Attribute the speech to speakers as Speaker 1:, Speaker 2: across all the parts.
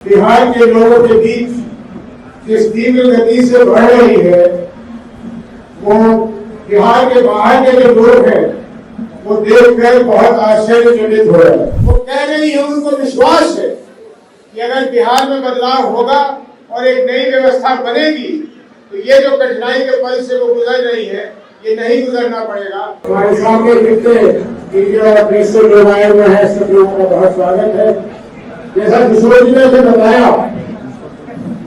Speaker 1: बिहार के लोगों के बीच जिस तीव्र गति से बढ़ रही है, वो बिहार के बाहर के जो लोग हैं वो देखकर बहुत आश्चर्यचकित हो रहे हैं। वो कह रही है, उनको विश्वास है कि अगर बिहार में बदलाव होगा और एक नई व्यवस्था बनेगी तो ये जो कठिनाई के पल से वो गुजर रही है, ये नहीं गुजरना पड़ेगा। हमारे सामने जितने मीडिया और प्रेस से लोग आए हुए हैं, सब लोगों का बहुत स्वागत है। जैसा किशोर जी ने बताया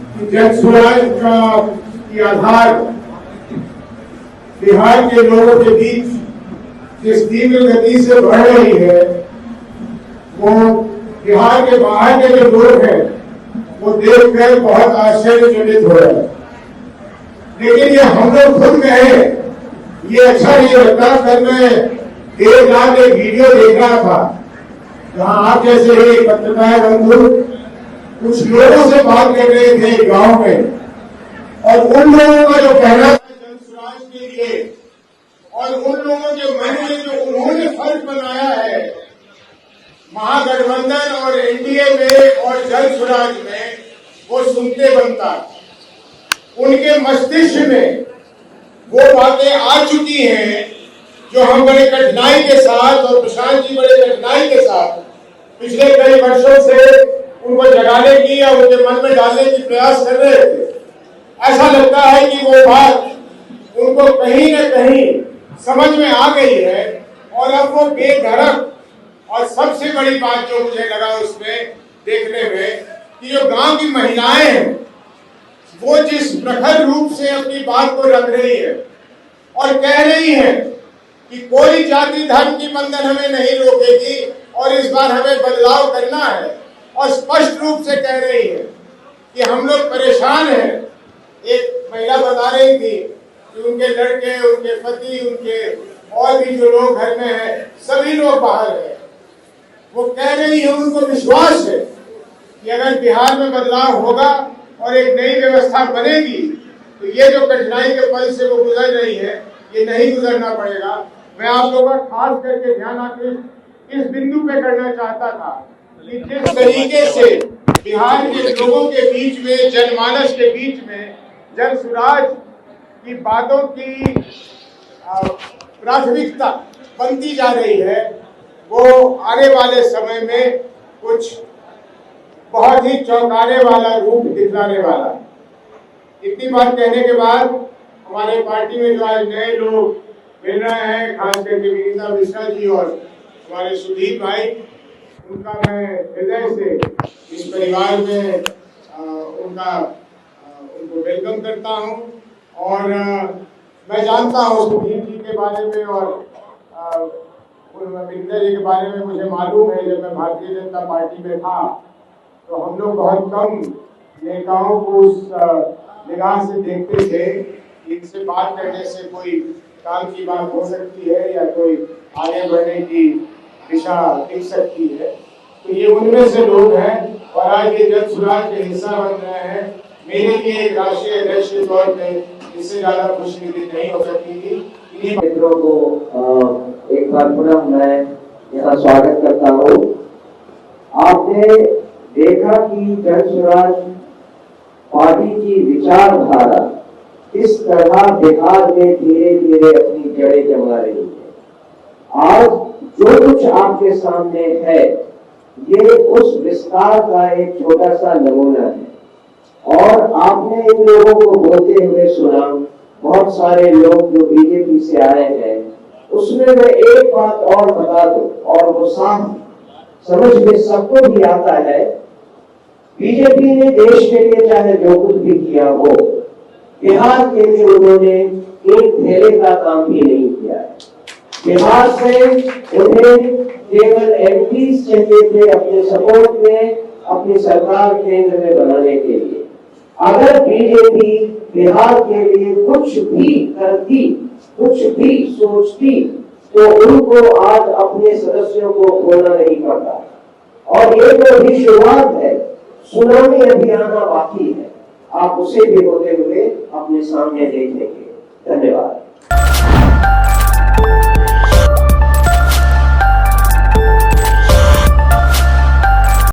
Speaker 1: कि जन स्वराज का आधार बिहार के लोगों के बीच जिस तीव्र गति से बढ़ रही है, वो बिहार के बाहर के जो लोग हैं वो देखकर बहुत आश्चर्यचकित हो रहे हैं। लेकिन ये हम लोग खुद कहे, ये अच्छा नहीं लगता। कल मैं देर रात एक वीडियो देख रहा था जहां आप जैसे ही पत्रकार बंधु कुछ लोगों से बात कर रहे थे गांव में, और उन लोगों का जो कहना था जन स्वराज के लिए और उन लोगों के मन में जो उन्होंने फर्क बनाया है महागठबंधन और एनडीए में और जन स्वराज में, वो सुनते बनता। उनके मस्तिष्क में वो बातें आ चुकी हैं जो हम बड़े कठिनाई के साथ और प्रशांत जी बड़े कठिनाई के साथ पिछले कई वर्षों से उनको जगाने की या उनके मन में डालने की प्रयास कर रहे थे। ऐसा लगता है कि वो बात उनको कहीं न कहीं समझ में आ गई है और अब वो बेधड़क। और सबसे बड़ी बात जो मुझे लगा उसमें देखने में कि जो गांव की महिलाएं हैं वो जिस प्रखर रूप से अपनी बात को रख रही है और कह रही है कि कोई जाति धर्म की बंधन हमें नहीं रोकेगी और इस बार हमें बदलाव करना है, और स्पष्ट रूप से कह रही है कि हम लोग परेशान हैं। एक महिला बता रही थी कि उनके लड़के, उनके पति, उनके और भी जो लोग घर में हैं, सभी लोग बाहर हैं। वो कह रही है, उनको विश्वास है कि अगर बिहार में बदलाव होगा और एक नई व्यवस्था बनेगी तो ये जो कठिनाई के पल से वो गुजर रही है, ये नहीं गुजरना पड़ेगा। मैं आप लोगों का खास करके ध्यान आकृष्ट इस बिंदु पे करना चाहता था कि जिस तरीके से बिहार के लोगों के बीच में, जनमानस के बीच में जन स्वराज की बातों की प्राथमिकता बनती जा रही है, वो आने वाले समय में कुछ बहुत ही चौंकाने वाला रूप दिखलाने वाला। इतनी बात कहने के बाद हमारे पार्टी में जो आज नए लोग मिल रहे हैं, खास करके विनीता मिश्रा जी और हमारे सुधीर भाई, उनका मैं हृदय से इस परिवार में उनको वेलकम करता हूं। और मैं जानता हूं सुधीर जी के बारे में और विनीता जी के बारे में मुझे मालूम है। जब मैं भारतीय जनता पार्टी में था तो हम लोग बहुत कम नेताओं को उस निगाह से देखते थे कि इनसे बात करने से कोई काम की बात हो सकती है या कोई आगे बढ़ने की दिशा दिख सकती है। तो ये उनमें से लोग हैं और आज ये जन स्वराज के हिस्सा बन रहे हैं। मेरे लिए एक राष्ट्रीय अध्यक्ष के तौर पे इससे ज्यादा खुशी नहीं हो सकती थी। इन्हीं मित्रों को एक बार पुनः मैं यहाँ स्वागत करता हूँ। आपने देखा कि जन स्वराज पार्टी की विचारधारा इस तरह बिहार में धीरे धीरे अपनी जड़ें जमा रही है। आज जो कुछ आपके सामने है ये उस विस्तार का एक छोटा सा नमूना है। और आपने इन लोगों को बोलते हुए सुना, बहुत सारे लोग जो बीजेपी से आए हैं, उसमें मैं एक बात और बता दूं और वो साफ समझ में सबको भी आता है। बीजेपी ने देश के लिए चाहे जो कुछ भी किया हो, बिहार के लिए उन्होंने एक धेले का काम भी नहीं किया है। बिहार से उन्हें केवल एमपीज चाहिए थे अपने सपोर्ट में, अपनी सरकार केंद्र में बनाने के लिए। अगर बीजेपी बिहार के लिए कुछ भी करती, कुछ भी सोचती, तो उनको आज अपने सदस्यों को खोना नहीं पड़ता। और ये तो अभी शुरुआत है, सुनामी अभी आना बाकी है। आप उसे भी होते हुए अपने सामने देख लेंगे। धन्यवाद।